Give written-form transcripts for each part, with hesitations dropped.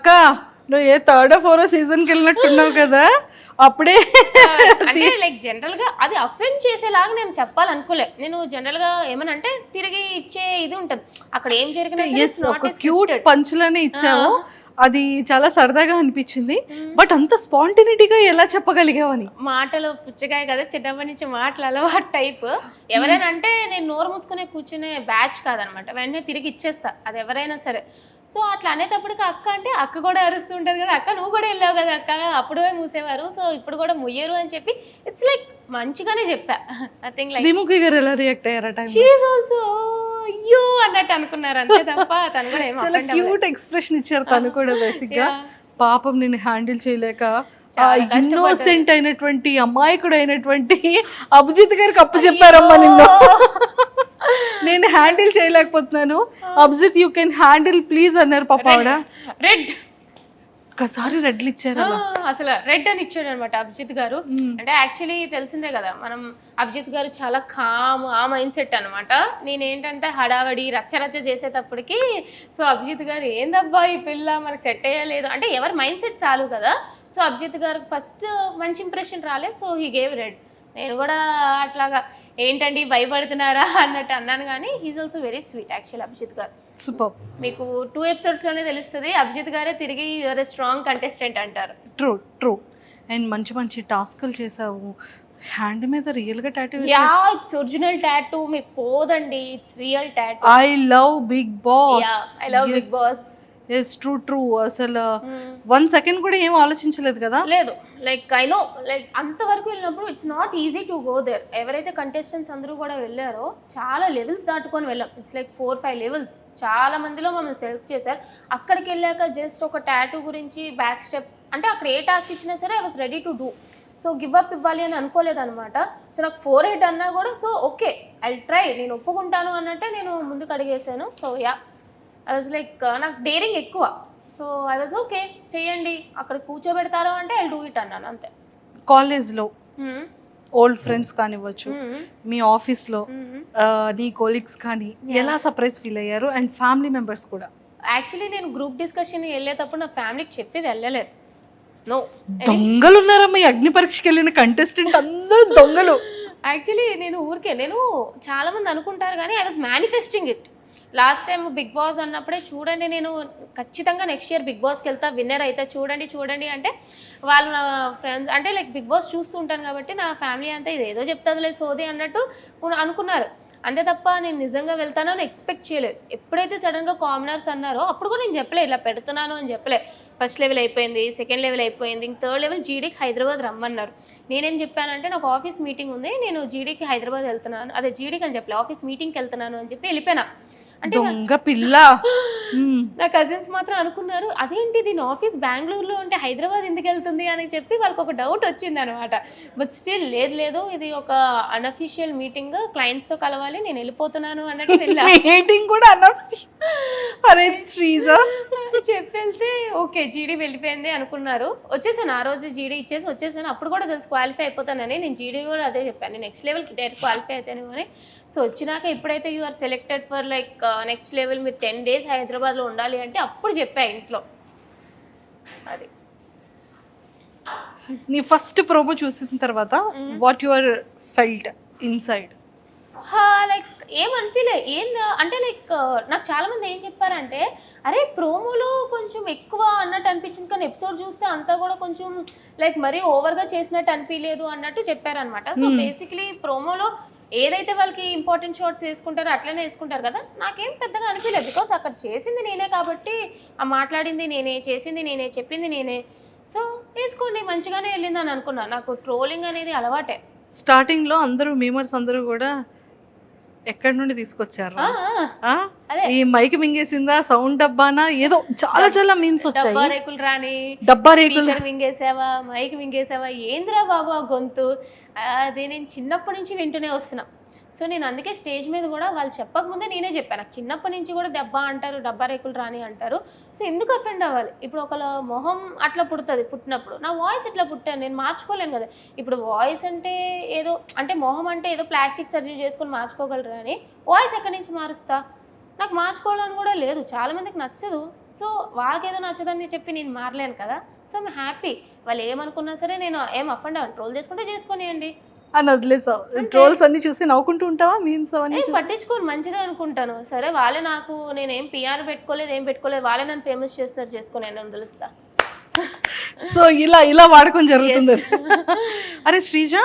అక్క నువ్వు ఏ third four సీజన్కి వెళ్ళినట్టున్నావు కదా అప్పుడే. అంటే లైక్ జనరల్ గా అది అఫెండ్ చేసేలాగా నేను చెప్పాలనుకోలే. నేను జనరల్ గా ఏమనంటే తిరిగి ఇచ్చే ఇది ఉంటది అక్కడ ఏం జరిగినా ఒక క్యూట్ పంచులనే ఇచ్చావు, అది చాలా సరదాగా అనిపించింది. బట్ అంత స్పాంటినిటీగా ఎలా చెప్పగలిగావని. మాటలు పుచ్చకాయ కదా, చిన్నప్పటి నుంచి మాటలు అలవాటు టైప్. ఎవరైనా అంటే నేను నోరు మూసుకునే కూర్చునే బ్యాచ్ కాదనమాట, వెంటనే తిరిగి ఇచ్చేస్తా అది ఎవరైనా సరే. సో అట్లా అనేటప్పటికి అక్క అంటే అక్క కూడా అరుస్తుంటది కదా, అక్క నువ్వు కూడా వెళ్ళావు కదా అక్క, అప్పుడే మూసేవారు సో ఇప్పుడు కూడా ముయ్యరు అని చెప్పి ఇట్స్ లైక్ మంచిగానే చెప్పా. నథింగ్ లైక్ శ్రీముఖి గారు ఎలా రియాక్ట్ అయ్యారట? షీ ఈజ్ ఆల్సో అయ్యో అన్నట్టు అనుకున్నారు అంతే తప్ప తను కూడా ఏమో చాలా క్యూట్ ఎక్స్ప్రెషన్ ఇచ్చారు తను కూడా. బేసిక్ గా పాపం నేను హ్యాండిల్ చేయలేక ఇన్నోసెంట్ అయినటువంటి అమాయకుడు అయినటువంటి అభిజిత్ గారికి అప్పు చెప్పారమ్మా నిన్ను, నేను హ్యాండిల్ చేయలేకపోతున్నాను Abhijit you can handle please అన్నారు పాప ఆవిడ. రెడ్ ఒక్కసారి రెడ్లు ఇచ్చారు అసలు రెడ్ అని ఇచ్చాడు అనమాట అభిజిత్ గారు. అంటే యాక్చువల్లీ తెలిసిందే కదా మనం అభిజిత్ గారు చాలా కామ్ ఆ మైండ్ సెట్ అనమాట. నేనేంటంటే హడావడి రచ్చ చేసేటప్పటికి సో అభిజిత్ గారు ఏందబ్బా ఈ పిల్ల మనకు సెట్ అయ్యలేదు అంటే ఎవరి మైండ్ సెట్ చాలు కదా. సో అభిజిత్ గారికి ఫస్ట్ మంచి ఇంప్రెషన్ రాలేదు, సో హీ గేవ్ రెడ్. నేను కూడా అట్లాగా ఏంటండి భయపడుతున్నారా అన్నట్టు అన్నాను, కానీ he's also very sweet actual Abhijit గారు. సూపర్. మీకు 2 episodes లోనే తెలుస్తుంది అభిజిత్ గారే తిరిగి యువర్ స్ట్రాంగ్ కంటెస్టెంట్ అంటారు. True true. అండ్ మంచి మంచి టాస్క్లు చేసావు. హ్యాండ్ మీద రియల్ గా tattoo. Yeah it's original tattoo, మీకు పోదండి, it's real tattoo. I love Bigg Boss. Yeah I love Bigg Boss. Yes true true. అసలు 1 second కూడా ఏం ఆలోచించలేదు కదా. లేదు లైక్ ఐ నో లైక్ అంతవరకు వెళ్ళినప్పుడు it's not easy to go there. ఎవరైతే కంటెస్టెంట్స్ అందరూ కూడా వెళ్ళారో చాలా లెవెల్స్ దాటుకొని వెళ్ళాం. It's like 4-5 levels. చాలా మందిలో మమ్మల్ని సెలెక్ట్ చేశారు. అక్కడికి వెళ్ళాక జస్ట్ ఒక టాటూ గురించి బ్యాక్ స్టెప్ అంటే అక్కడ ఏ టాస్క్ ఇచ్చినా సరే I was ready to do. So give up ఇవ్వాలి అని అనుకోలేదు అనమాట. సో నాకు 4-8 అన్నా కూడా సో ఓకే ఐ ట్రై, నేను ఒప్పుకుంటాను అన్నట్టే నేను ముందుకు అడిగేసాను. So yeah I was like నాకు డేరింగ్ ఎక్కువ. సో ఐ వాజ్ ఓకే చెయ్యండి అక్కడ కూర్చోబెడతారు అంటే ఐ డూ ఇట్ అన్నాను అంతే. కాలేజ్లో ఓల్డ్ ఫ్రెండ్స్ కానివ్వచ్చు, మీ ఆఫీస్లో నీ కొలీగ్స్ కానీ ఎలా సర్ప్రైజ్ ఫీల్ అయ్యారు? అండ్ ఫ్యామిలీ మెంబర్స్ కూడా. యాక్చువల్లీ నేను గ్రూప్ డిస్కషన్ వెళ్ళేటప్పుడు నా ఫ్యామిలీకి చెప్పి వెళ్ళలేదు. నో దొంగలు ఉన్నారమ్మా ఈ అగ్ని పరీక్షకి వెళ్ళిన కంటెస్టెంట్ అందరూ దొంగలు. యాక్చువల్లీ నేను చాలా మంది అనుకుంటారు కానీ I was manifesting it. Last time Bigg Boss అన్నప్పుడే చూడండి నేను ఖచ్చితంగా నెక్స్ట్ ఇయర్ బిగ్ బాస్కి వెళ్తా, విన్నర్ అయితే చూడండి అంటే వాళ్ళు నా ఫ్రెండ్స్ అంటే లైక్ బిగ్ బాస్ చూస్తూ ఉంటాను కాబట్టి నా ఫ్యామిలీ అంతా ఇది ఏదో చెప్తుందిలే సోది అన్నట్టు అనుకున్నారు అంతే తప్ప నేను నిజంగా వెళ్తానో అని ఎక్స్పెక్ట్ చేయలేదు. ఎప్పుడైతే సడన్గా కామనర్స్ అన్నారో అప్పుడు కూడా నేను చెప్పలే ఇలా పెడుతున్నాను అని చెప్పలే. ఫస్ట్ లెవెల్ అయిపోయింది, సెకండ్ లెవెల్ అయిపోయింది, ఇంక థర్డ్ లెవెల్ జీడీకి హైదరాబాద్ రమ్మన్నారు. నేనేం చెప్పానంటే నాకు ఆఫీస్ మీటింగ్ ఉంది, నేను జీడీకి హైదరాబాద్ వెళ్తున్నాను, అదే జీడీకి అని చెప్పలే ఆఫీస్ మీటింగ్కి వెళ్తున్నాను అని చెప్పి వెళ్ళిపోయినా. అంటే దొంగ పిల్ల. నా కజిన్స్ మాత్రం అనుకున్నారు అదేంటి దీని ఆఫీస్ బెంగళూరులో ఉంటే హైదరాబాద్ ఎందుకు వెళ్తుంది అని చెప్పి వాళ్ళకి ఒక డౌట్ వచ్చింది అనమాట. బట్ స్టిల్ లేదు ఇది ఒక అన్అఫీషియల్ మీటింగ్, క్లయింట్స్తో కలవాలి, నేను వెళ్ళిపోతున్నాను అన్నట్టు మీటింగ్ కూడా చెప్పి వెళ్తే ఓకే జీడీ వెళ్ళిపోయింది అనుకున్నారు. వచ్చేసాను ఆ రోజు జీడీ ఇచ్చేసి వచ్చేసాను. అప్పుడు కూడా తెలుసు క్వాలిఫై అయిపోతానని. నేను జీడీ కూడా అదే చెప్పాను, నేను నెక్స్ట్ లెవెల్కి డైరెక్ట్ క్వాలిఫై అవుతాను అని. సో వచ్చినాక ఎప్పుడైతే you are selected for like next level మీరు 10 days హైదరాబాద్లో ఉండాలి అంటే అప్పుడు చెప్పా ఇంట్లో. అది నీ ఫస్ట్ ప్రోమో చూసిన తర్వాత what your felt inside? Like ఏమనిపించలే అంటే లైక్ నాకు చాలా మంది ఏం చెప్పారంటే అరే ప్రోమోలో కొంచెం ఎక్కువ అన్నట్టు అనిపించింది, కానీ ఎపిసోడ్ చూస్తే అంతా కూడా కొంచెం లైక్ మరీ ఓవర్గా చేసినట్టు అనిపించలేదు అన్నట్టు చెప్పారనమాట. సో బేసిక్లీ ప్రోమోలో ఏదైతే వాళ్ళకి ఇంపార్టెంట్ షార్ట్స్ వేసుకుంటారో అట్లనే వేసుకుంటారు కదా, నాకేం పెద్దగా అనిపించలేదు. బికాస్ అక్కడ చేసింది నేనే కాబట్టి ఆ మాట్లాడింది నేనే, చేసింది నేనే, చెప్పింది నేనే. సో వేసుకోండి మంచిగానే వెళ్ళిందని అనుకున్నా. నాకు ట్రోలింగ్ అనేది అలవాటే. స్టార్టింగ్లో అందరూ మీమర్స్ అందరూ కూడా ఎక్కడి నుండి తీసుకొచ్చారు? ఈ మైక్ మింగేసిందా, సౌండ్ డబ్బానా, ఏదో చాలా మీమ్స్ వచ్చాయి. డబ్బా రేకులు మింగేసావా, మైక్ మింగేసావా, ఏంద్రా బాబు ఆ గొంతు, అది నేను చిన్నప్పటి నుంచి వింటూనే వస్తున్నా. సో నేను అందుకే స్టేజ్ మీద కూడా వాళ్ళు చెప్పకముందే నేనే చెప్పాను, నాకు చిన్నప్పటి నుంచి కూడా డబ్బా అంటారు, డబ్బా రేకులు రాని అంటారు. సో ఎందుకు అఫెండ్ అవ్వాలి? ఇప్పుడు ఒకళ్ళ మొహం అట్లా పుడుతుంది, పుట్టినప్పుడు నా వాయిస్ ఎట్లా పుట్టాను నేను మార్చుకోలేను కదా. ఇప్పుడు వాయిస్ అంటే ఏదో అంటే మొహం అంటే ఏదో ప్లాస్టిక్ సర్జరీ చేసుకొని మార్చుకోగలరు కానీ వాయిస్ ఎక్కడి నుంచి మారుస్తా? నాకు మార్చుకోవాలని కూడా లేదు, చాలామందికి నచ్చదు. సో వాళ్ళకేదో నచ్చదని చెప్పి నేను మారలేను కదా. So I'm happy. వాళ్ళు ఏమనుకున్నా సరే నేను ఏం అప్ అండ్ డౌన్ ట్రోల్ చేసుకుంటే చేసుకునేయండి అని వదిలేసావు. ట్రోల్స్ అన్ని చూసి నవ్వుకుంటూ ఉంటావా? మీమ్స్ అవన్నీ నేను పట్టించుకోను, మంచిదే అనుకుంటాను. సరే వాళ్ళే నాకు, నేనేం పిఆర్ పెట్టుకోలేదు, ఏం పెట్టుకోలేదు, వాళ్ళే నన్ను ఫేమస్ చేస్తున్నారు, చేసుకుని నేను తెలుస్తా. సో ఇలా వాడకం జరుగుతుంది. అరే Sreeja,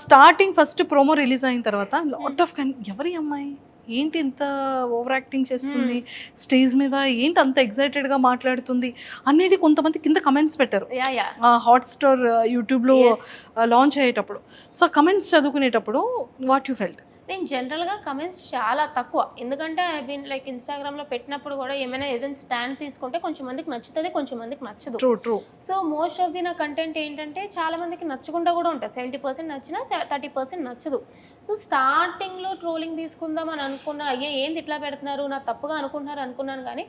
starting first promo release అయిన తర్వాత లాట్ ఆఫ్ ఎవరి అమ్మాయి ఏంటి ఇంత ఓవర్ యాక్టింగ్ చేస్తుంది స్టేజ్ మీద, ఏంటి అంత ఎక్సైటెడ్గా మాట్లాడుతుంది అనేది కొంతమంది కింద కమెంట్స్ పెట్టారు హాట్స్టార్ యూట్యూబ్లో లాంచ్ అయ్యేటప్పుడు. సో కమెంట్స్ చదువుకునేటప్పుడు వాట్ యూ ఫెల్ట్? నేను జనరల్గా కమెంట్స్ చాలా తక్కువ, ఎందుకంటే ఐ బీన్ లైక్ ఇన్స్టాగ్రామ్లో పెట్టినప్పుడు కూడా ఏదైనా స్టాండ్ తీసుకుంటే కొంచెం మందికి నచ్చుతుంది, కొంచెం మందికి నచ్చదు. True. So most of the నా కంటెంట్ ఏంటంటే చాలా మందికి నచ్చకుండా కూడా ఉంటుంది. 70% నచ్చినా 30% నచ్చదు. సో స్టార్టింగ్లో ట్రోలింగ్ తీసుకుందాం అని అనుకున్నా, అయ్యే ఏంది ఇట్లా పెడుతున్నారు, నా తప్పుగా అనుకున్నాను కానీ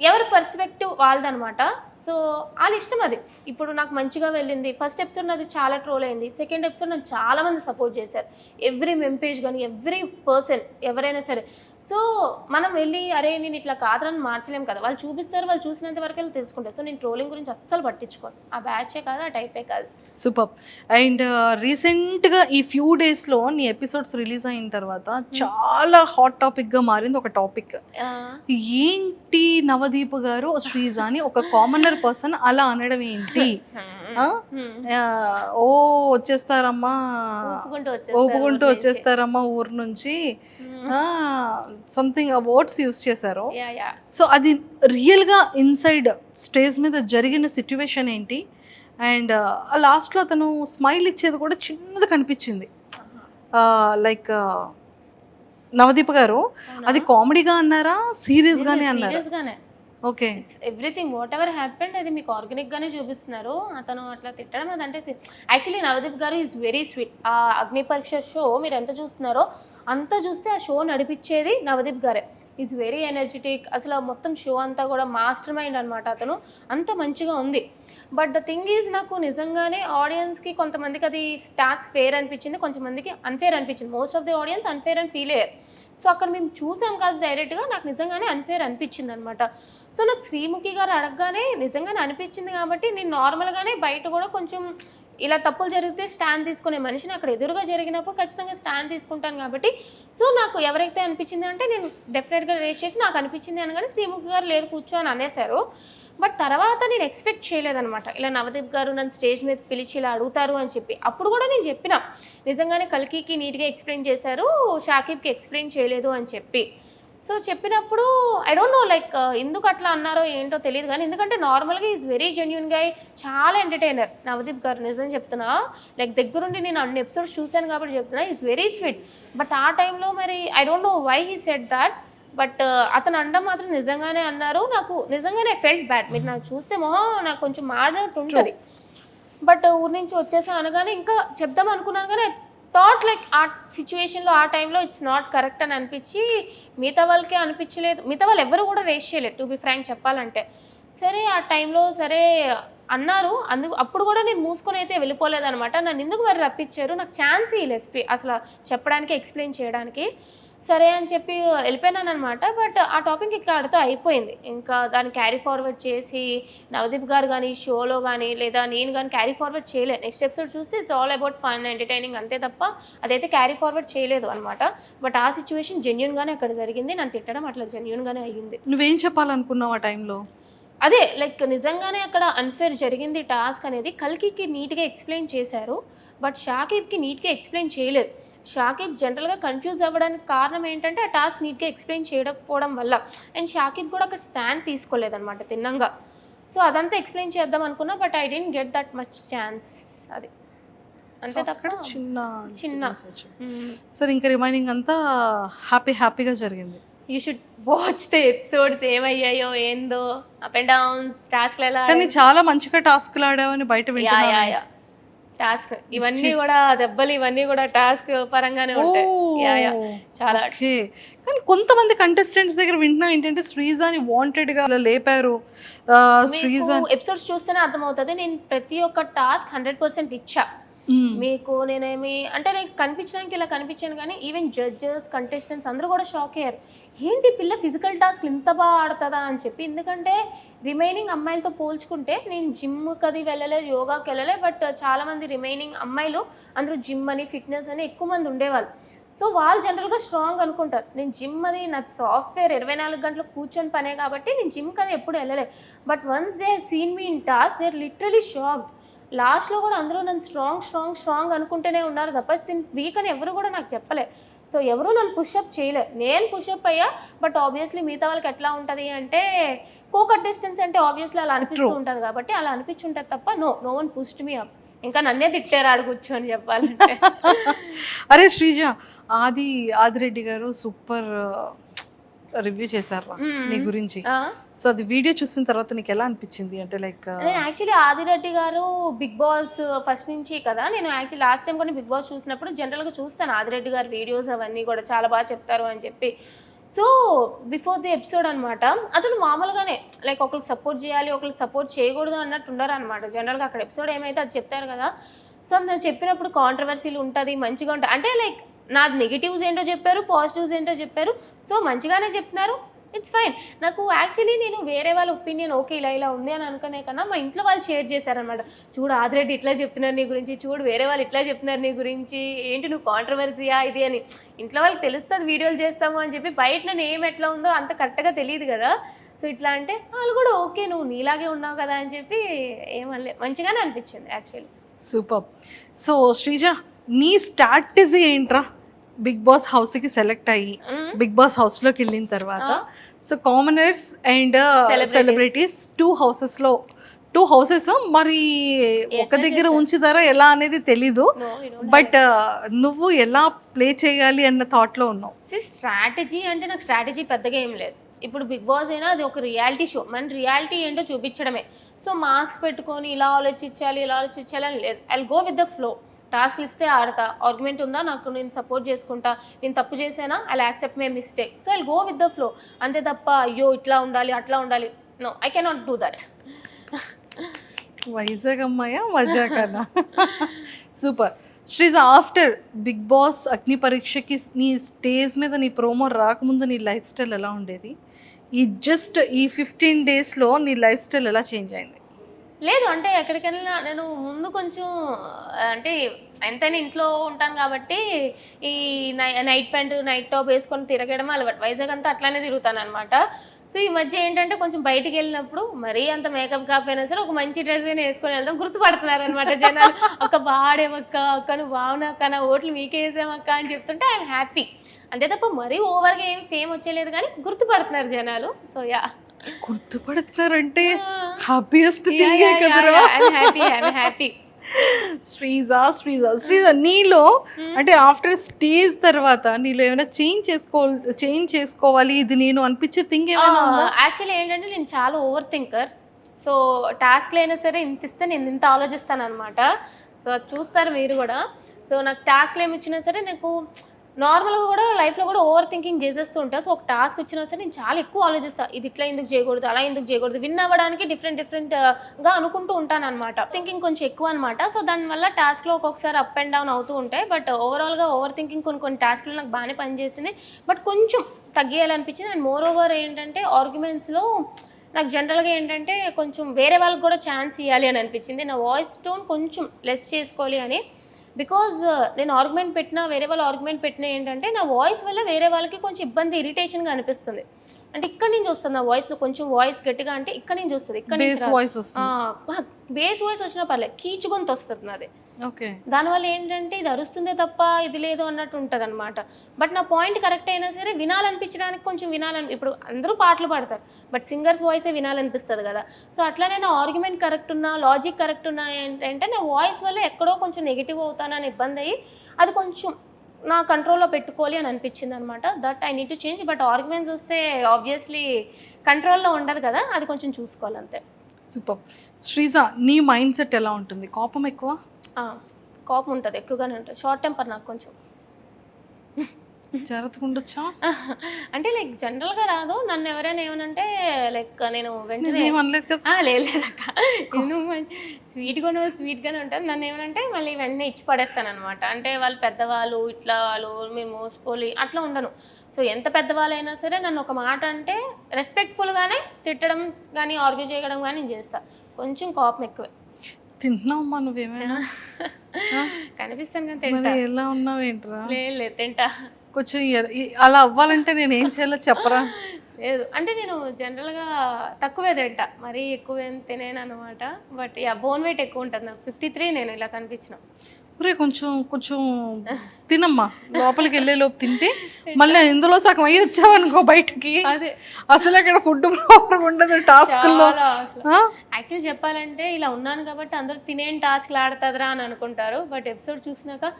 ఎవరి పర్స్పెక్టివ్ వాళ్ళదనమాట. సో వాళ్ళ ఇష్టం అది. ఇప్పుడు నాకు మంచిగా వెళ్ళింది, ఫస్ట్ ఎపిసోడ్ నాది చాలా ట్రోల్ అయింది, సెకండ్ ఎపిసోడ్ నాకు చాలా మంది సపోర్ట్ చేశారు, ఎవ్రీ మెంపేజ్ కానీ ఎవ్రీ పర్సన్ ఎవరైనా సరే. సో మనం వెళ్ళి అరే నేను ఇట్లా కాదని మార్చలేం కదా, వాళ్ళు చూపిస్తారు, వాళ్ళు చూసినంత వరకు వెళ్ళి తెలుసుకుంటారు. సో నేను ట్రోలింగ్ గురించి అస్సలు పట్టించుకోను, ఆ బ్యాచే కాదు, ఆ టైపే కాదు. సూపర్. అండ్ రీసెంట్గా ఈ ఫ్యూ డేస్లో నీ ఎపిసోడ్స్ రిలీజ్ అయిన తర్వాత చాలా హాట్ టాపిక్గా మారింది ఒక టాపిక్. ఏంటి నవదీప్ గారు శ్రీజ అని ఒక కామనర్ పర్సన్ అలా అనడం ఏంటి? ఓ వచ్చేస్తారమ్మా, ఊపుకుంటూ వచ్చేస్తారమ్మా ఊరు నుంచి, సంథింగ్ వర్డ్స్ యూస్ చేశారు. సో అది రియల్గా ఇన్సైడ్ స్టేజ్ మీద జరిగిన సిచ్యువేషన్ ఏంటి? అండ్ లాస్ట్లో అతను స్మైల్ ఇచ్చేది కూడా చిన్నది కనిపించింది. లైక్ నవదీప్ గారు అది కామెడీగా అన్నారా, సీరియస్గానే అన్నారా? Okay, everything what ever happened అది మీకు ఆర్గానిక్ గానే చూపిస్తున్నారు. అతను అట్లా తిట్టడం అదంటే యాక్చువల్లీ నవదీప్ గారు ఈజ్ వెరీ స్వీట్. ఆ అగ్ని పరీక్ష షో మీరు ఎంత చూస్తున్నారో అంత చూస్తే ఆ షో నడిపించేది నవదీప్ గారే. Is very energetic. అసలు మొత్తం షో అంతా కూడా మాస్టర్ మైండ్ అనమాట. అతను అంత మంచిగా ఉంది. బట్ ద థింగ్ ఈజ్ నాకు నిజంగానే ఆడియన్స్కి కొంతమందికి అది టాస్క్ ఫేర్ అనిపించింది, కొంతమందికి అన్ఫేర్ అనిపించింది. Most of the audience unfair అని ఫీల్ అయ్యారు. సో అక్కడ మేము చూసాం కాదు డైరెక్ట్గా, నాకు నిజంగానే అన్ఫేర్ అనిపించింది అనమాట. సో నాకు శ్రీముఖి గారు అడగగానే నిజంగానే అనిపించింది కాబట్టి నేను నార్మల్గానే బయట కూడా కొంచెం ఇలా తప్పులు జరిగితే స్టాండ్ తీసుకునే మనిషిని, అక్కడ ఎదురుగా జరిగినప్పుడు ఖచ్చితంగా స్టాండ్ తీసుకుంటాను కాబట్టి. సో నాకు ఎవరైతే అనిపించింది అంటే నేను డెఫినెట్గా రేస్ చేసి నాకు అనిపించింది అనగానే శ్రీముఖి గారు లేదు కూర్చో అని అనేశారు. బట్ తర్వాత నేను ఎక్స్పెక్ట్ చేయలేదనమాట ఇలా నవదీప్ గారు నన్ను స్టేజ్ మీద పిలిచి ఇలా అడుగుతారు అని చెప్పి. అప్పుడు కూడా నేను చెప్పిన నిజంగానే కల్కికి నీట్గా ఎక్స్ప్లెయిన్ చేశారు, షాకిబ్కి ఎక్స్ప్లెయిన్ చేయలేదు అని చెప్పి. సో చెప్పినప్పుడు ఐ డోంట్ నో లైక్ ఎందుకు అట్లా అన్నారో ఏంటో తెలియదు కానీ, ఎందుకంటే నార్మల్గా ఈజ్ వెరీ జెన్యూన్ గా, చాలా ఎంటర్టైనర్ నవదీప్ గారు. నిజం చెప్తున్నా, లైక్ దగ్గరుండి నేను అన్ని ఎపిసోడ్స్ చూశాను కాబట్టి చెప్తున్నా, ఈజ్ వెరీ స్వీట్. బట్ ఆ టైంలో మరి I don't know why he said that. But అతను అనడం మాత్రం నిజంగానే అన్నారు. నాకు నిజంగానే ఫెల్ట్ బ్యాడ్. మీరు నాకు చూస్తే మొహం నాకు కొంచెం మాడినట్టు ఉంటుంది. బట్ ఊరి నుంచి వచ్చేసా అనగానే ఇంకా చెప్దాం అనుకున్నాను కానీ థాట్ లైక్ ఆ సిచ్యువేషన్లో ఆ టైంలో ఇట్స్ నాట్ కరెక్ట్ అని అనిపించి మిగతా వాళ్ళకే అనిపించలేదు. మిగతా వాళ్ళు ఎవరు కూడా రేస్ చేయలేదు టు బి ఫ్రాంక్ చెప్పాలంటే. సరే ఆ టైంలో సరే అన్నారు, అప్పుడు కూడా నేను మూసుకొని అయితే వెళ్ళిపోలేదు అనమాట. నన్ను ఎందుకు మరి రప్పించారు, నాకు ఛాన్స్ ఇవ్వలేదు అసలు చెప్పడానికి, ఎక్స్ప్లెయిన్ చేయడానికి. సరే అని చెప్పి వెళ్ళిపోయినాను అనమాట. బట్ ఆ టాపిక్ ఇక్కడతో అయిపోయింది. ఇంకా దాన్ని క్యారీ ఫార్వర్డ్ చేసి నవదీప్ గారు కానీ షోలో కానీ లేదా నేను కానీ క్యారీ ఫార్వర్డ్ చేయలేదు. నెక్స్ట్ ఎపిసోడ్ చూస్తే it's all about fun entertaining అంతే తప్ప అదైతే క్యారీ ఫార్వర్డ్ చేయలేదు అనమాట. బట్ ఆ సిచ్యువేషన్ జెన్యూన్గానే అక్కడ జరిగింది. నన్ను తిట్టడం అట్లా జెన్యూన్గానే అయ్యింది. నువ్వేం చెప్పాలనుకున్నావు ఆ టైంలో? అదే లైక్ నిజంగానే అక్కడ అన్ఫేర్ జరిగింది టాస్క్ అనేది. కల్కికి నీట్గా ఎక్స్ప్లెయిన్ చేశారు, బట్ షాకిబ్కి నీట్గా ఎక్స్ప్లెయిన్ చేయలేదు. షాకిబ్ జనరల్గా కన్ఫ్యూజ్ అవ్వడానికి కారణం ఏంటంటే ఆ టాస్క్ నీట్గా ఎక్స్ప్లెయిన్ చేయకపోవడం వల్ల. అండ్ షాకిబ్ కూడా ఒక స్టాండ్ తీసుకోలేదన్నమాట తిన్నంగా. సో అదంతా ఎక్స్ప్లెయిన్ చేద్దాం అనుకున్నా, but I didn't get that much chance. అది అంతే తప్ప చిన్న. సరే ఇంకా రిమైనింగ్ అంతా హ్యాపీగా జరిగింది. You should watch the episodes ఏమయ్యాయో ఏందో, అప్ అండ్ డౌన్స్, టాస్క్లు ఎలా. కానీ చాలా మంచిగా టాస్క్లు ఆడావని బయట వింటున్నా. టాస్క్ ఇవన్నీ కూడా దెబ్బలు ఇవన్నీ కూడా టాస్క్ పరంగానే ఉంటాయి. చాలా. కానీ కొంతమంది కంటెస్టెంట్స్ దగ్గర వింటున్నా ఏంటంటే శ్రీజాని వాంటెడ్ గా లేపారు. ఎపిసోడ్స్ చూస్తేనే అర్థమవుతుంది. నేను ప్రతి ఒక్క టాస్క్ 100% ఇచ్చా మీకు. నేనేమి అంటే నేను కనిపించడానికి ఇలా కనిపించాను కానీ ఈవెన్ జడ్జెస్, కంటెస్టెంట్స్ అందరూ కూడా షాక్ అయ్యారు. ఏంటి పిల్ల ఫిజికల్ టాస్క్ ఇంత బాగా ఆడుతుందా అని చెప్పి. ఎందుకంటే రిమైనింగ్ అమ్మాయిలతో పోల్చుకుంటే నేను జిమ్కి అది వెళ్ళలేదు, యోగాకి వెళ్ళలేదు. బట్ చాలామంది రిమైనింగ్ అమ్మాయిలు అందరూ జిమ్ అని ఫిట్నెస్ అని ఎక్కువ మంది ఉండేవాళ్ళు. సో వాళ్ళు జనరల్గా స్ట్రాంగ్ అనుకుంటారు. నేను జిమ్ అది నా సాఫ్ట్వేర్ 24 గంటలు కూర్చొని పనే కాబట్టి నేను జిమ్కి అది ఎప్పుడు వెళ్ళలేదు. But once they seen me in task they are literally shocked. లాస్ట్లో కూడా అందరూ నన్ను స్ట్రాంగ్ అనుకుంటూనే ఉన్నారు తప్ప దీని వీక్ అని ఎవరు కూడా నాకు చెప్పలే. సో ఎవరు నన్ను పుషప్ చేయలే, నేను పుషప్ అయ్యా. బట్ ఆబ్వియస్లీ మిగతా వాళ్ళకి ఎట్లా ఉంటుంది అంటే కోకట్ డిస్టెన్స్ అంటే ఆబ్వియస్లీ అలా అనిపిస్తూ ఉంటుంది కాబట్టి అలా అనిపించుంటుంది తప్ప no one pushed me up. ఇంకా నన్నే తిట్టారు ఆడు కూర్చొని చెప్పాలంటే. అరే శ్రీజ, ఆదిరెడ్డి గారు సూపర్ రివ్యూ చేశారు నీ గురించి. సో అది వీడియో చూసిన తర్వాత నీకు ఎలా అనిపించింది? అంటే లైక్ నేను యాక్చువల్లీ ఆదిరెడ్డి గారు బిగ్ బాస్ ఫస్ట్ నుంచి కదా, నేను యాక్చువల్లీ లాస్ట్ టైం కూడా బిగ్ బాస్ చూసినప్పుడు జనరల్గా చూస్తాను ఆదిరెడ్డి గారి వీడియోస్ అవన్నీ కూడా చాలా బాగా చెప్తారు అని చెప్పి. సో బిఫోర్ ది ఎపిసోడ్ అనమాట అతను మామూలుగానే లైక్ ఒకరికి సపోర్ట్ చేయాలి ఒకరికి సపోర్ట్ చేయకూడదు అన్నట్టు ఉండరు అనమాట. జనరల్గా అక్కడ ఎపిసోడ్ ఏమైతే అది చెప్తారు కదా. సో నేను చెప్పినప్పుడు కాంట్రవర్సీలు ఉంటుంది, మంచిగా ఉంటుంది అంటే లైక్ నాది నెగిటివ్స్ ఏంటో చెప్పారు, పాజిటివ్స్ ఏంటో చెప్పారు. సో మంచిగానే చెప్తున్నారు, ఇట్స్ ఫైన్. నాకు యాక్చువల్లీ నేను వేరే వాళ్ళ ఒపీనియన్ ఓకే ఇలా ఉంది అని అనుకునే కన్నా మా ఇంట్లో వాళ్ళు షేర్ చేశారనమాట. చూడు ఆదిరెడ్డి ఇట్లా చెప్తున్నారు నీ గురించి, చూడు వేరే వాళ్ళు ఇట్లా చెప్తున్నారు నీ గురించి, ఏంటి నువ్వు కాంట్రవర్సీయా ఇది అని. ఇంట్లో వాళ్ళకి తెలుస్తుంది వీడియోలు చేస్తాము అని చెప్పి, బయట నన్ను ఏం ఎట్లా ఉందో అంత కరెక్ట్గా తెలియదు కదా. సో ఇట్లా అంటే వాళ్ళు కూడా ఓకే నువ్వు నీలాగే ఉన్నావు కదా అని చెప్పి ఏమనలే, మంచిగానే అనిపించింది యాక్చువల్లీ. సూపర్. సో శ్రీజ, నీ స్ట్రాటజీ ఏంట్రా బిగ్ బాస్ హౌస్కి సెలెక్ట్ అయ్యి బిగ్ బాస్ హౌస్లోకి వెళ్ళిన తర్వాత? So commoners and celebrities two houses మరి ఒక దగ్గర ఉంచుతారా ఎలా అనేది తెలీదు. బట్ నువ్వు ఎలా ప్లే చేయాలి అన్న థాట్లో ఉన్నావు. స్ట్రాటజీ అంటే నాకు స్ట్రాటజీ పెద్దగా ఏం లేదు. ఇప్పుడు బిగ్ బాస్ అయినా అది ఒక రియాలిటీ షో, మన రియాలిటీ ఏంటో చూపించడమే. సో మాస్క్ పెట్టుకొని ఇలా ఆలోచించాలి అని లేదు. I go with the flow. Task ఇస్తే ఆడతా, ఆర్గ్యుమెంట్ ఉందా నాకు నేను సపోర్ట్ చేసుకుంటా, నేను తప్పు చేసానా I accept my mistake. So I go with the flow అంతే తప్ప అయ్యో ఇట్లా ఉండాలి అట్లా ఉండాలి, no I cannot do that. Vizag అమ్మాయ మజాకనా. Super. Sreeja, after Bigg Boss అగ్ని పరీక్షకి నీ స్టేజ్ మీద నీ ప్రోమో రాకముందు నీ లైఫ్ స్టైల్ ఎలా ఉండేది? ఈ 15 డేస్లో నీ లైఫ్ స్టైల్ ఎలా చేంజ్ అయింది? లేదు అంటే ఎక్కడికెళ్ళినా నేను ముందు కొంచెం అంటే ఎంతైనా ఇంట్లో ఉంటాను కాబట్టి ఈ నైట్ ప్యాంట్ నైట్ టాప్ వేసుకొని తిరగడం అలవాటు. వైజాగ్ అంతా అట్లానే తిరుగుతాను అనమాట. సో ఈ మధ్య ఏంటంటే కొంచెం బయటికి వెళ్ళినప్పుడు మరీ అంత మేకప్ కాకపోయినా సరే ఒక మంచి డ్రెస్ వేసుకొని వెళ్దాం, గుర్తుపడుతున్నారు అనమాట జనాలు. ఒక బాడేమక్క అక్క నువ్వు బాగున్నాక నా ఓట్లు మీకే వేసామక్క అని చెప్తుంటే ఐఎమ్ హ్యాపీ. అంతే తప్ప మరీ ఓవర్గా ఏం ఫేమ్ వచ్చేలేదు కానీ గుర్తుపడుతున్నారు జనాలు. సో యా, గుర్తుపడుతున్నారంటే హ్యాపీయెస్ట్ థింగ్ కదరా. హ్యాపీ. శ్రీజ, నీలో అంటే ఆఫ్టర్ స్టేజ్ తర్వాత నీలో ఏమైనా చేంజ్ చేసుకోవాలి ఇది నేను అనిపించే థింగ్ ఏమైనా? యాక్చువల్లీ ఏంటంటే నేను చాలా ఓవర్ థింకర్. సో టాస్క్లు అయినా సరే ఇంత ఇస్తే నేను ఇంత ఆలోచిస్తాను అనమాట. సో అది చూస్తారు మీరు కూడా. సో నాకు టాస్క్లు ఏమి ఇచ్చినా సరే నాకు నార్మల్గా కూడా లైఫ్లో కూడా ఓవర్ థింకింగ్ చేసేస్తూ ఉంటాను. సో ఒక టాస్క్ వచ్చినా సరే నేను చాలా ఎక్కువ ఆలోచిస్తాను, ఇది ఇట్లా ఎందుకు చేయకూడదు అలా ఎందుకు చేయకూడదు, విన్ అవ్వడానికి డిఫరెంట్గా అనుకుంటూ ఉంటాను అనమాట. థింకింగ్ కొంచెం ఎక్కువ అనమాట. సో దానివల్ల టాస్క్లో ఒక్కొక్కసారి అప్ అండ్ డౌన్ అవుతూ ఉంటాయి. బట్ ఓవరాల్గా ఓవర్ థింకింగ్ కొన్ని టాస్క్లు నాకు బాగానే పనిచేసింది. బట్ కొంచెం తగ్గేయాలనిపించింది. అండ్ మోర్ ఓవర్ ఏంటంటే ఆర్గ్యుమెంట్స్లో నాకు జనరల్గా ఏంటంటే కొంచెం వేరే వాళ్ళకి కూడా ఛాన్స్ ఇవ్వాలి అని అనిపించింది. నా వాయిస్ టోన్ కొంచెం లెస్ చేసుకోవాలి అని. బికాజ్ నేను ఆర్గ్యుమెంట్ పెట్టినా వేరే వాళ్ళు ఆర్గ్యుమెంట్ పెట్టినా ఏంటంటే నా వాయిస్ వల్ల వేరే వాళ్ళకి కొంచెం ఇబ్బంది ఇరిటేషన్గా అనిపిస్తుంది. అంటే ఇక్కడ నుంచి వస్తుంది నా వాయిస్, కొంచెం వాయిస్ గట్టిగా అంటే ఇక్కడ నుంచి వస్తుంది, ఇక్కడ నుంచి బేస్ వాయిస్ వచ్చినా పర్లేదు, కీచు గొంతు వస్తుంది నాది. ఓకే, దానివల్ల ఏంటంటే ఇది అరుస్తుందే తప్ప ఇది లేదు అన్నట్టు ఉంటుంది అనమాట. బట్ నా పాయింట్ కరెక్ట్ అయినా సరే వినాలనిపించడానికి కొంచెం ఇప్పుడు అందరూ పాటలు పాడతారు బట్ సింగర్స్ వాయిసే వినాలనిపిస్తుంది కదా. సో అట్లానే నా ఆర్గ్యుమెంట్ కరెక్ట్ ఉన్నా లాజిక్ కరెక్ట్ ఉన్నా ఏంటంటే నా వాయిస్ వల్ల ఎక్కడో కొంచెం నెగిటివ్ అవుతానని ఇబ్బంది అయ్యి అది కొంచెం నా కంట్రోల్లో పెట్టుకోవాలి అని అనిపించింది అనమాట. That I need to change. But arguments వస్తే ఆబ్వియస్లీ కంట్రోల్లో ఉండదు కదా, అది కొంచెం చూసుకోవాలి అంతే. సూపర్. శ్రీజ, నీ మైండ్ సెట్ ఎలా ఉంటుంది? కోపం ఎక్కువ? కోపం ఉంటుంది, ఎక్కువగానే ఉంటుంది. షార్ట్ టెంపర్ నాకు కొంచెం. జాగ్రత్తగా ఉండొచ్చా? అంటే లైక్ జనరల్గా రాదు. నన్ను ఎవరైనా ఏమనంటే లైక్ నేను వెంటనే నేనేం అనలేదు కదా. లేదక్క, నేను స్వీట్గా ఉన్న వాళ్ళు స్వీట్గానే ఉంటాను. నన్ను ఏమనంటే మళ్ళీ వెంటనే ఇచ్చి పడేస్తాను అనమాట. అంటే వాళ్ళు పెద్దవాళ్ళు, ఇట్లా వాళ్ళు మీరు మోసుకోలి అట్లా ఉండను. సో ఎంత పెద్దవాళ్ళైనా సరే నన్ను ఒక మాట అంటే రెస్పెక్ట్ఫుల్గానే తిట్టడం కానీ ఆర్గ్యూ చేయడం కానీ నేను చేస్తాను. కొంచెం కోపం ఎక్కువే. తింటున్నావమ్మా నువ్వేమైనా? కనిపిస్తాను కానీ తింటా. మరి ఎలా ఉన్నావేంట్రా? లేదు తింటా. కొంచెం అలా అవ్వాలంటే నేను ఏం చేయాలో చెప్పరా? లేదు అంటే నేను జనరల్గా తక్కువే తింటా, మరీ ఎక్కువ ఏం తినేను అనమాట. బట్ బోన్ వెయిట్ ఎక్కువ ఉంటుంది నాకు. 53 నేను ఇలా కనిపించిన. ఒరే కొంచెం కొంచెం తినమ్మా, లోపలికి వెళ్ళే లోపు తింటే మళ్ళీ ఇందులో సగం అయ్యి వచ్చావనుకో బయటకి, అదే అసలు అక్కడ ఫుడ్ ప్రాబ్లం ఉండదు టాస్క్లో. యాక్చువల్లీ చెప్పాలంటే ఇలా ఉన్నాను కాబట్టి అందరూ తినేం టాస్క్లు ఆడుతుందిరా అని అనుకుంటారు. బట్ ఎపిసోడ్ చూసినాక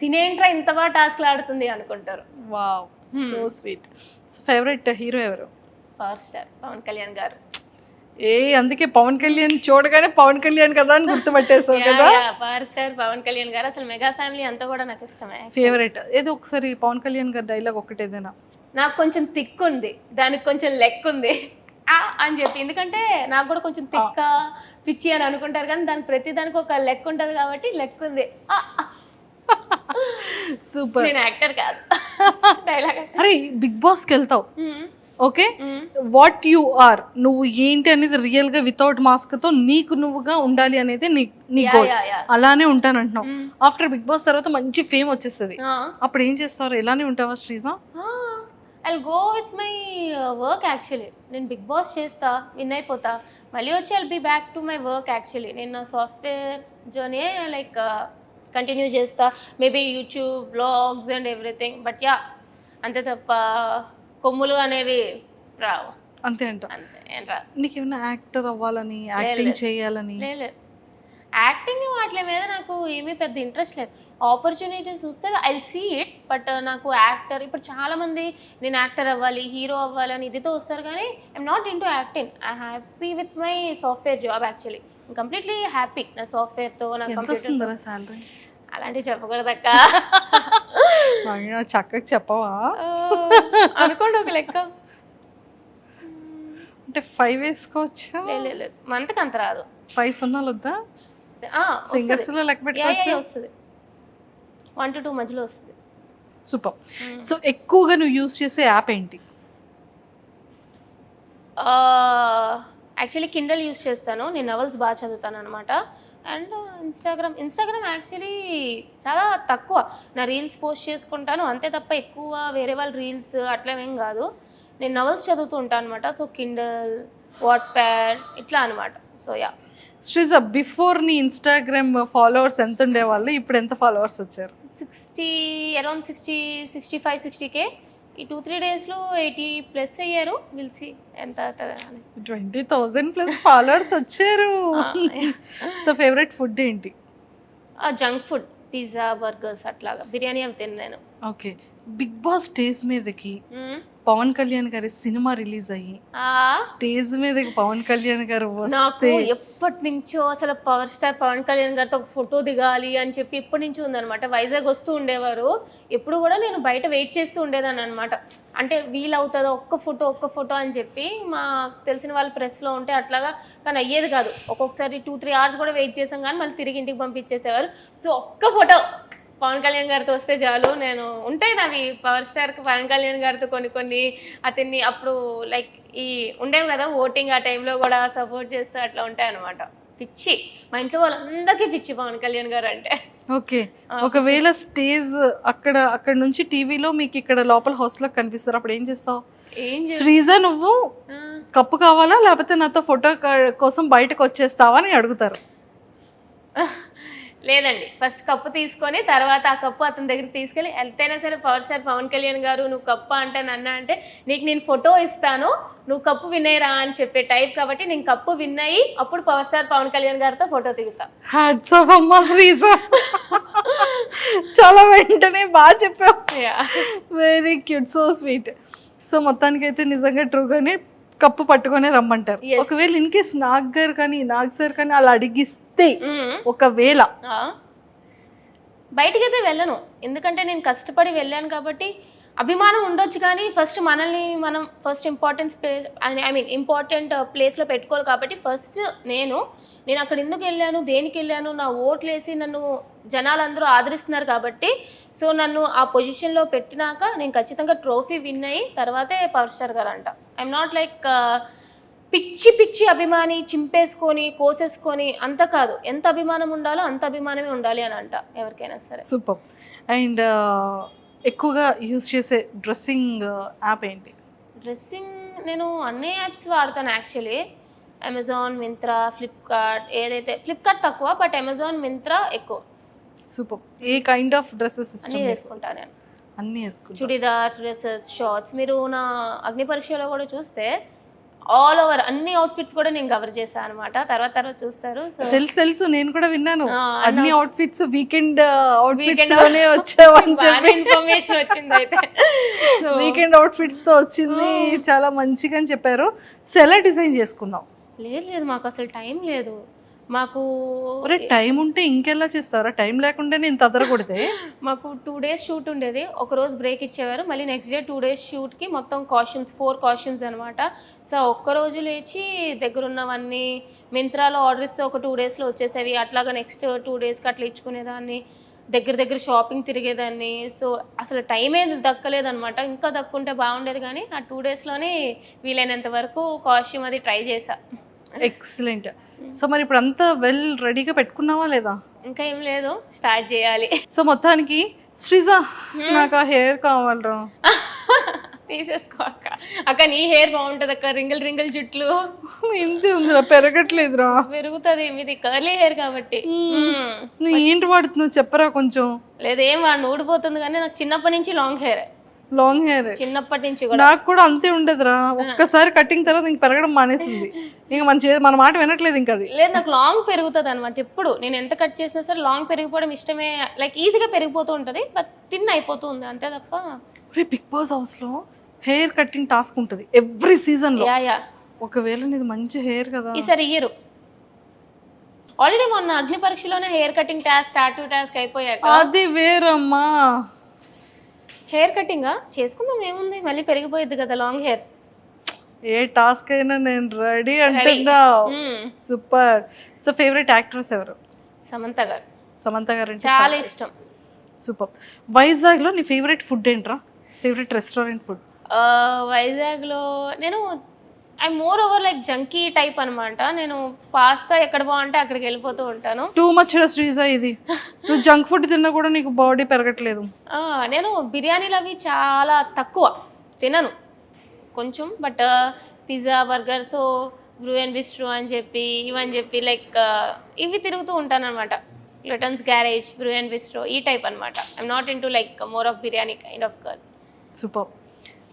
తినేంట్రా ఇంత బాగా టాస్క్లు ఆడుతుంది అనుకుంటారు. Wow, so sweet. So favourite hero ఎవరు? పవర్ స్టార్ పవన్ కళ్యాణ్ గారు. అందుకే పవన్ కళ్యాణ్ చూడగానే పవన్ కళ్యాణ్ కదా అని గుర్తుపట్టేసావు కదా. పవర్ స్టార్ పవన్ కళ్యాణ్ గారు. అసలు మెగా ఫ్యామిలీ అంతా కూడా నాకు ఇష్టమే. ఫేవరెట్ ఏదో ఒకసారి పవన్ కళ్యాణ్ గారి డైలాగ్ ఒకటి ఏదైనా. నాకు కొంచెం థిక్ ఉంది, దానికి కొంచెం లెక్ ఉంది అని చెప్పి. ఎందుకంటే నాకు కూడా కొంచెం థిక్క పిచ్చి అని అనుకుంటారు కానీ దానికి ప్రతి దానికి ఒక లెక్ ఉంటుంది కాబట్టి లెక్ ఉంది. సూపర్. నేను యాక్టర్ కాదు, డైలాగ్. అరే బిగ్ బాస్కి వెళ్తావు, ఓకే, వాట్ యు ఆర్, నువ్వు ఏంటి అనేది రియల్ గా వితౌట్ మాస్క్ తో నీకు నువ్వుగా ఉండాలి అనేది నీ గోల్. అలానే ఉంటానంటున్నావు. ఆఫ్టర్ బిగ్ బాస్ తర్వాత మంచి ఫేమ్ వచ్చేస్తుంది, అప్పుడు ఏం చేస్తారు? ఎలానే ఉంటావా Sreeja? I go with my work. Actually నేను బిగ్ బాస్ చేస్తా, విన్ అయిపోతా, మళ్ళీ వచ్చి I'll be back to my work. Actually నేను నా సాఫ్ట్వేర్ జర్నీ లైక్ కంటిన్యూ చేస్తా, maybe YouTube blogs and everything. But yeah, అంతే తప్ప కొమ్ములు అనేవి రావు. అంతే అంట. అంతే ఏం రావు. నీకేమైనా యాక్టర్ అవ్వాలని, యాక్టింగ్ చేయాలని? లేదు, యాక్టింగ్ వాటి మీద నాకు ఏమీ పెద్ద ఇంట్రెస్ట్ లేదు. ఆపర్చునిటీస్ చూస్తే ఐ సీ ఇట్. బట్ నాకు యాక్టర్, ఇప్పుడు చాలా మంది నేను యాక్టర్ అవ్వాలి, హీరో అవ్వాలి అని ఇదితో వస్తారు కానీ I'm not in to acting. I happy with my software job. Actually completely happy నా సాఫ్ట్వేర్తో. నా కంప్యూటర్ సాలరీ అలాంటివి చెప్పకూడదక్క. చక్కగా చెప్పవా? అనుకోండి ఒక లెక్క. అంటే 5 వేసుకోవచ్చా? లేదు, మంత్కి అంత రాదు. 5 సున్నాలు వద్దా? సింగర్స్ లో లెక్క పెట్టుకోవచ్చు. వస్తుంది, 1 to 2 మధ్యలో వస్తుంది. సూపర్. సో ఎక్కువగా నువ్వు యూజ్ చేసే యాప్ ఏంటి? యాక్చువల్లీ కిండల్ యూజ్ చేస్తాను, నేను నవల్స్ బాగా చదువుతాను అనమాట. అండ్ ఇన్స్టాగ్రామ్ యాక్చువల్లీ చాలా తక్కువ. నా రీల్స్ పోస్ట్ చేసుకుంటాను అంతే తప్ప ఎక్కువ వేరే వాళ్ళ రీల్స్ అట్లా ఏం కాదు. నేను నవల్స్ చదువుతూ ఉంటాను అనమాట. సో కిండల్, వాట్ప్యాడ్ ఇట్లా అనమాట. So yeah. శ్రీజ, బిఫోర్ నీ ఇన్స్టాగ్రామ్ ఫాలోవర్స్ ఎంత ఉండేవాళ్ళు, ఇప్పుడు ఎంత ఫాలోవర్స్ వచ్చారు? 60, అరౌండ్ 65, 60K. ఈ 2-3 డేస్లో 80+ అయ్యారు. విల్ సీ ఎంత 20,000+ ఫాలోవర్స్ వచ్చారు. సో ఫేవరెట్ ఫుడ్ ఏంటి? జంక్ ఫుడ్, పిజ్జా, బర్గర్స్ అట్లాగా. బిర్యానీ అవి తిన్నాను. ఓకే. బిగ్ బాస్ స్టేజ్ మీదకి పవన్ కళ్యాణ్ గారి సినిమా రిలీజ్ అయ్యి స్టేజ్ మీదకి పవన్ కళ్యాణ్ గారు నాకు ఎప్పటి నుంచో అసలు పవర్ స్టార్ పవన్ కళ్యాణ్ గారితో ఒక ఫోటో దిగాలి అని చెప్పి ఎప్పటి నుంచో ఉందనమాట. వైజాగ్ వస్తూ ఉండేవారు, ఎప్పుడు కూడా నేను బయట వెయిట్ చేస్తూ ఉండేదాన్ని అనమాట. అంటే వీలవుతుందో ఒక్క ఫోటో అని చెప్పి మా తెలిసిన వాళ్ళు ప్రెస్లో ఉంటే అట్లాగా. కానీ అయ్యేది కాదు. ఒక్కొక్కసారి 2-3 hours కూడా వెయిట్ చేసాం కానీ మళ్ళీ తిరిగి ఇంటికి పంపించేసేవారు. సో ఒక్క ఫోటో పవన్ కళ్యాణ్ గారితో వస్తే చాలు. నేను ఉంటాయి నావి పవర్ స్టార్కి పవన్ కళ్యాణ్ గారితో కొన్ని అతన్ని అప్పుడు లైక్ ఈ ఉండేవి కదా ఓటింగ్, ఆ టైంలో కూడా సపోర్ట్ చేస్తూ అట్లా ఉంటాయి అనమాట. పిచ్చి, మా ఇంట్లో వాళ్ళందరికీ పిచ్చి పవన్ కళ్యాణ్ గారు అంటే. ఓకే. ఒకవేళ స్టేజ్ అక్కడ నుంచి టీవీలో మీకు ఇక్కడ లోపల హౌస్లో కనిపిస్తారు, అప్పుడు ఏం చేస్తావు? శ్రీజ నువ్వు కప్పు కావాలా లేకపోతే నాతో ఫోటో కోసం బయటకు వచ్చేస్తావా అని అడుగుతారు. లేదండి, ఫస్ట్ కప్పు తీసుకొని తర్వాత ఆ కప్పు అతని దగ్గరికి తీసుకెళ్ళి ఎంతైనా సరే పవర్ స్టార్ పవన్ కళ్యాణ్ గారు నువ్వు కప్పు అంటే నన్న అంటే నీకు నేను ఫోటో ఇస్తాను, నువ్వు కప్పు విన్నయ్యరా అని చెప్పే టైప్ కాబట్టి నేను కప్పు విన్నయ్యి అప్పుడు పవర్ స్టార్ పవన్ కళ్యాణ్ గారితో ఫోటో దిగుతా. హ్యాట్స్ ఆఫ్ అమ్మా శ్రీజ, చాలా వెంటనే బాగా చెప్పావు. Very cute, so sweet. So మొత్తానికైతే నిజంగా ట్రూగానే కప్పు పట్టుకొని రమ్మంటారు. ఒకవేళ ఇన్ కేస్ నాగ్ సార్ కానీ అలా అడిగిస్తే, ఒకవేళ బయటికి అయితే వెళ్ళను, ఎందుకంటే నేను కష్టపడి వెళ్ళాను కాబట్టి అభిమానం ఉండొచ్చు కానీ ఫస్ట్ మనల్ని మనం ఫస్ట్ ఇంపార్టెన్స్ ప్లేస్ ఇంపార్టెంట్ ప్లేస్లో పెట్టుకోవాలి. కాబట్టి ఫస్ట్ నేను అక్కడ ఎందుకు వెళ్ళాను, దేనికి వెళ్ళాను, నా ఓట్లు వేసి నన్ను జనాలందరూ ఆదరిస్తున్నారు కాబట్టి సో నన్ను ఆ పొజిషన్లో పెట్టినాక నేను ఖచ్చితంగా ట్రోఫీ విన్ అయ్యి తర్వాతే పవర్ స్టార్ గారు అంట. ఐఎమ్ నాట్ లైక్ పిచ్చి అభిమాని చింపేసుకొని కోసేసుకొని అంత కాదు. ఎంత అభిమానం ఉండాలో అంత అభిమానమే ఉండాలి అని అంట ఎవరికైనా సరే. సూపర్. అండ్ ఎక్కువగా యూజ్ చేసే డ్రెస్సింగ్ యాప్ ఏంటి? డ్రెస్సింగ్ నేను అన్ని యాప్స్ వాడతాను యాక్చువల్లీ. అమెజాన్, మింత్రా, ఫ్లిప్కార్ట్. ఏదైతే ఫ్లిప్కార్ట్ తక్కువ బట్ అమెజాన్, మింత్రా ఎక్కువ. Super. A kind of dresses అన్నీ వేసుకుంటాను నేను. అన్నీ వేసుకుంటా. Churidars, dresses, shorts. మీరు నా అగ్ని పరీక్షలో కూడా చూస్తే ఆల్ ఓవర్ అన్ని అవుట్ఫిట్స్ కూడా నేను కవర్ చేశాను అనమాట. తర్వాత చూస్తారు. సో తెలుసు నేను కూడా విన్నాను. అన్ని అవుట్ఫిట్స్ వీకెండ్ అవుట్ఫిట్స్ లోనే వచ్చావని చెప్పి ఇన్ఫర్మేషన్ వచ్చింది. అయితే వీకెండ్ అవుట్ఫిట్స్ తో వచ్చింది, చాలా మంచిగా అని చెప్పారు. సో ఎలా డిజైన్ చేసుకున్నావు? లేదు మాకు అసలు టైం లేదు. మాకు టైం ఉంటే ఇంకెలా చేస్తారా? టైం లేకుండానే ఇంత అదర కొడితే. మాకు 2 days షూట్ ఉండేది. ఒక రోజు బ్రేక్ ఇచ్చేవారు. మళ్ళీ నెక్స్ట్ డే 2 days షూట్కి మొత్తం కాస్ట్యూమ్స్ 4 కాస్ట్యూమ్స్ అనమాట. సో ఒక్కరోజు లేచి దగ్గర ఉన్నవన్నీ మింత్రాలో ఆర్డర్ ఇస్తే ఒక 2 daysలో వచ్చేసేవి. అట్లాగా నెక్స్ట్ 2 daysకి అట్లా ఇచ్చుకునేదాన్ని. దగ్గర షాపింగ్ తిరిగేదాన్ని. సో అసలు టైం ఏది దక్కలేదనమాట. ఇంకా దక్కుంటే బాగుండేది కానీ ఆ 2 daysలోనే వీలైనంత వరకు కాస్ట్యూమ్ అది ట్రై చేశా. ఎక్సలెంట్. సో మరి ఇప్పుడు అంతా వెల్ రెడీగా పెట్టుకున్నావా లేదా? ఇంకా ఏం లేదు, స్టార్ట్ చేయాలి. సో మొత్తానికి శ్రీజా నాకు ఆ హెయిర్ కావాలరా. తీసేసుకో అక్క. అక్క నీ హెయిర్ బాగుంటది అక్క. రింగిల్ జుట్లు ఇంతే ఉందిరా, పెరగట్లేదురా. పెరుగుతుంది, మీది కర్లీ హెయిర్ కాబట్టి. నువ్వు ఏంటి వాడుతున్నావు చెప్పరా కొంచెం. లేదు ఏం వాడిని ఊడిపోతుంది కానీ నాకు చిన్నప్పటి నుంచి లాంగ్ హెయిర్. చిన్నప్పటి నుంచి కూడా నాకు కూడా అంతే ఉండదురా. ఒక్కసారి కటింగ్ తర్వాత ఇంక పెరగడం మానేసింది. ఇంకా మన మాట వినట్లేదు ఇంకా. అది లేదు, నాకు లాంగ్ పెరుగుతుంది అనమాట. ఎప్పుడు నేను ఎంత కట్ చేసినా సరే లాంగ్ పెరిగిపోవడం ఇష్టమే. లైక్ ఈజీగా పెరిగిపోతూ ఉంటుంది బట్ థిన్ అయిపోతుంది అంతే తప్ప. బిగ్ బాస్ హౌస్ లో హెయిర్ కటింగ్ టాస్క్ ఉంటుంది ఎవ్రీ సీజన్ లో. ఒకవేళ నీది మంచి హెయిర్ కదా, ఈసారి ఇయ్యరు. ఆల్రెడీ మొన్న అగ్ని పరీక్షలోనే hair cutting task, tattoo task అయిపోయాక అది వేరమ్మా. హెయిర్ కటింగ్ చేసుకుందాం ఏముంది, మళ్ళీ పెరిగిపోయింది కదా లాంగ్ హెయిర్. ఏ టాస్క్ అయినా నేను రెడీ అంటున్నా. సూపర్. సో ఫేవరెట్ యాక్ట్రెస్ ఎవరు? సమంత గారు. సమంత గారు అంటే చాలా ఇష్టం. సూపర్. వైజాగ్ లో నీ ఫేవరెట్ ఫుడ్ ఏంట్రా? Favourite restaurant food? వైజాగ్ లో నేను I moreover like junkie type అనమాట. నేను పాస్తా ఎక్కడ బాగుంటే అక్కడికి వెళ్ళిపోతూ ఉంటాను. టూ మచ్ శ్రీజా ఇది. నువ్వు జంక్ ఫుడ్ తిన్నా కూడా నీకు బాడీ పెరగట్లేదు. నేను బిర్యానీలు అవి చాలా తక్కువ తినను కొంచెం. But pizza, burger, so Bru and bistro అని చెప్పి ఇవని చెప్పి లైక్ ఇవి తిరుగుతూ ఉంటాను అనమాట. లటన్స్ గ్యారేజ్, బ్రూ అండ్ బిస్ట్రో ఈ టైప్ అనమాట. I'm not in to like more of biryani kind of girl. Super.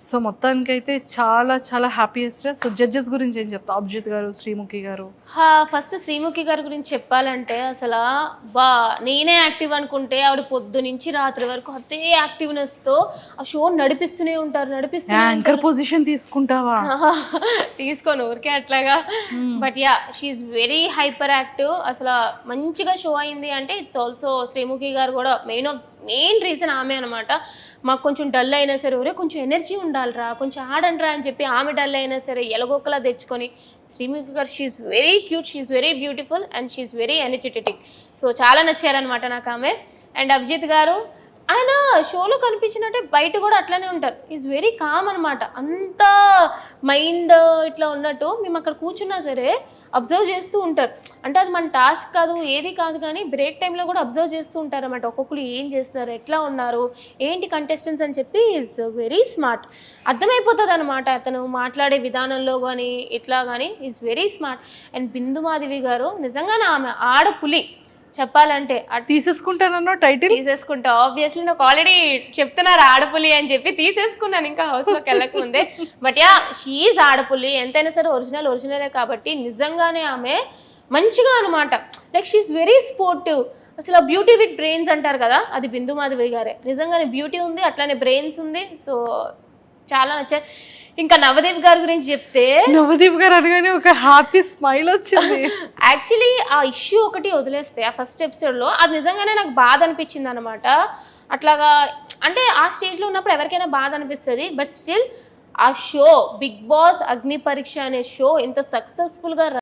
So మొత్తానికైతే చాలా హ్యాపీయెస్ట్. సో జడ్జెస్ గురించి ఏం చెప్తా? అభిజిత్ గారు, శ్రీముఖి గారు. ఫస్ట్ శ్రీముఖి గారి గురించి చెప్పాలంటే అసలు నేనే యాక్టివ్ అనుకుంటే ఆవిడ పొద్దు నుంచి రాత్రి వరకు అదే యాక్టివ్నెస్తో ఆ షో నడిపిస్తూనే ఉంటారు. యాంకర్ పొజిషన్ తీసుకుంటావా? తీసుకోను ఊరికే అట్లాగా. But yeah she's very hyper active. అసలు మంచిగా షో అయింది అంటే ఇట్స్ ఆల్సో శ్రీముఖి గారు కూడా మెయిన్ రీజన్ ఆమె అనమాట. మాకు కొంచెం డల్ అయినా సరే ఒరే కొంచెం ఎనర్జీ ఉండాలిరా, కొంచెం ఆడండిరా అని చెప్పి ఆమె డల్ అయినా సరే ఎలగొక్కలా తెచ్చుకొని శ్రీముఖి గారు she's very cute, she's very beautiful and she's very energetic. So చాలా నచ్చారనమాట నాకు ఆమె. అండ్ అభిజిత్ గారు ఆయన షోలో కనిపించినట్టే బయట కూడా అట్లానే ఉంటారు. ఈజ్ వెరీ కామ్ అనమాట. అంత మైండ్ ఇట్లా ఉన్నట్టు మేము అక్కడ కూర్చున్నా సరే అబ్జర్వ్ చేస్తూ ఉంటారు. అంటే అది మన టాస్క్ కాదు, ఏది కాదు, కానీ బ్రేక్ టైంలో కూడా అబ్జర్వ్ చేస్తూ ఉంటారు అన్నమాట. ఒక్కొక్కరు ఏం చేస్తున్నారు, ఎట్లా ఉన్నారు, ఏంటి కంటెస్టెంట్స్ అని చెప్పి ఈజ్ వెరీ స్మార్ట్. అర్థమైపోతుంది అనమాట అతను మాట్లాడే విధానంలో కానీ ఇట్లా కానీ is very smart. And Bindu Madhavi గారు నిజంగానే ఆమె ఆడపులి చెప్పాలంటే. తీసేసుకుంటానన్నా టైటిల్ తీసేసుకుంటా ఆబ్వియస్లీ. నాకు ఆల్రెడీ చెప్తున్నారు ఆడపులి అని చెప్పి తీసేసుకున్నాను ఇంకా హౌస్లోకి వెళ్ళకముందే. బట్ యా షీఈస్ ఆడపులి. ఎంతైనా సరే ఒరిజినలే కాబట్టి నిజంగానే ఆమె మంచిగా అనమాట. Like she's very sportive. అసలు బ్యూటీ విత్ బ్రెయిన్స్ అంటారు కదా, అది బిందు మాధవి గారే. నిజంగానే బ్యూటీ ఉంది, అట్లానే బ్రెయిన్స్ ఉంది. సో చాలా నచ్చాయి. ఇంకా నవదీప్ గారి గురించి చెప్తే, నవదీప్ గారు అనగానే ఒక హ్యాపీ స్మైల్ వచ్చింది. యాక్చువల్లీ ఆ ఇష్యూ ఒకటి వదిలేస్తే ఆ ఫస్ట్ ఎపిసోడ్లో అది నిజంగానే నాకు బాధ అనిపించింది అనమాట. అట్లాగా అంటే ఆ స్టేజ్లో ఉన్నప్పుడు ఎవరికైనా బాధ అనిపిస్తుంది. బట్ స్టిల్ ఆ షో బిగ్ బాస్ అగ్ని పరీక్ష అనే షో ఇంత సక్సెస్ఫుల్గా